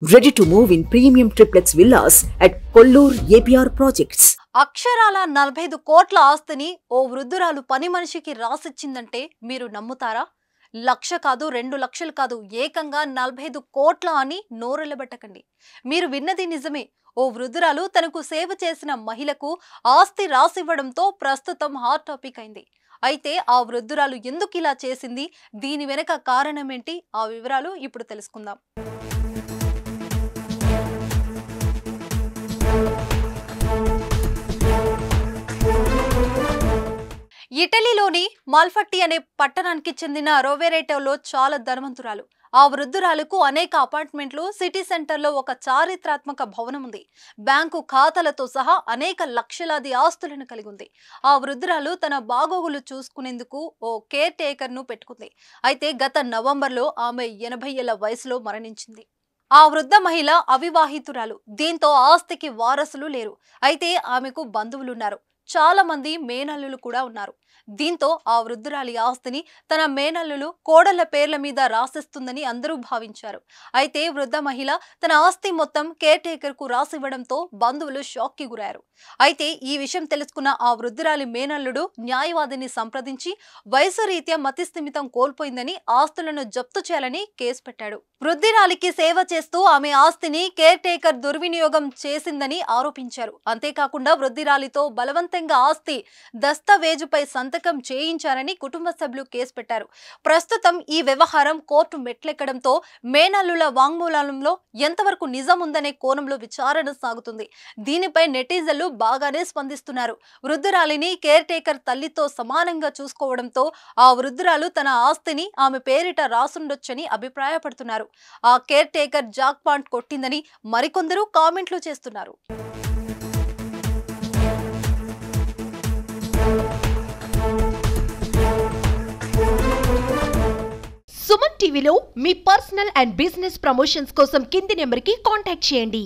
Ready to move in premium triplex villas at Kollur APR projects. అక్షరాల 45 కోట్ల ఆస్తిని ఓ వృద్ధురాలు పని మనిషికి రాసిచ్చిందంటే మీరు నమ్ముతారా? లక్ష కాదు 2 లక్షలు కాదు ఏకంగా 45 కోట్ల అని నోరెళ్లబెట్టకండి. మీరు విన్నది నిజమే. ఓ వృద్ధురాలు తనకు సేవ చేసిన మహిళకు ఆస్తి రాసివ్వడంతో ప్రస్తుతం హాట్ టాపిక్ అయింది. అయితే ఆ వృద్ధురాలు ఎందుకు ఇలా చేసింది, దీని వెనక కారణమేంటి, ఆ వివరాలు ఇప్పుడు తెలుసుకుందాం. ఇటలీలోని మాల్ఫట్టి అనే పట్టణానికి చెందిన రోవెరేటోలో చాలా ధనవంతురాలు. ఆ వృద్ధురాలకు అనేక అపార్ట్మెంట్లు, సిటీ సెంటర్లో ఒక చారిత్రాత్మక భవనం ఉంది. బ్యాంకు ఖాతాలతో సహా అనేక లక్షలాది ఆస్తులను కలిగి ఉంది. ఆ వృద్ధురాలు తన బాగోగులు చూసుకునేందుకు ఓ కేర్ టేకర్ను పెట్టుకుంది. అయితే గత నవంబర్లో ఆమె 80 ఏళ్ల వయసులో మరణించింది. ఆ వృద్ధ మహిళ అవివాహితురాలు. దీంతో ఆస్తికి వారసులు లేరు. అయితే ఆమెకు బంధువులున్నారు. చాలా మంది మేనల్లులు కూడా ఉన్నారు. దీంతో ఆ వృద్ధురాలి ఆస్తిని తన మేనల్లులు, కోడళ్ల పేర్ల మీద రాసిస్తుందని అందరూ భావించారు. అయితే వృద్ధ మహిళ తన ఆస్తి మొత్తం కేర్ టేకర్ కు రాసివ్వడంతో బంధువులు షాక్ కి గురయ్యారు. అయితే ఈ విషయం తెలుసుకున్న ఆ వృద్ధురాలి మేనల్లుడు న్యాయవాదిని సంప్రదించి వయసు రీత్యా మతిస్థిమితం కోల్పోయిందని, ఆస్తులను జప్తు చేయాలని కేసు పెట్టాడు. వృద్ధురాలికి సేవ చేస్తూ ఆమె ఆస్తిని కేర్ టేకర్ దుర్వినియోగం చేసిందని ఆరోపించారు. అంతేకాకుండా వృద్ధురాలితో బలవంతంగా ఆస్తి దస్తావేజుపై సంతకం చేయించారని కుటుంబ సభ్యులు కేసు పెట్టారు. ప్రస్తుతం ఈ వ్యవహారం కోర్టు మెట్లెక్కడంతో మేనల్లుల వాంగ్మూలంలో ఎంతవరకు నిజం ఉందనే కోణంలో విచారణ సాగుతుంది. దీనిపై నెటిజన్లు బాగానే స్పందిస్తున్నారు. వృద్ధురాలిని కేర్ టేకర్ తల్లితో సమానంగా చూసుకోవడంతో ఆ వృద్ధురాలు తన ఆస్తిని ఆమె పేరిట రాసుండొచ్చని అభిప్రాయపడుతున్నారు. ఆ కేర్ టేకర్ జాక్ పాయింట్ కొట్టిందని మరికొందరు కామెంట్లు చేస్తున్నారు. సుమన్ టీవీలో మీ పర్సనల్ అండ్ బిజినెస్ ప్రమోషన్స్ కోసం కింది నెంబర్కి కాంటాక్ట్ చేయండి.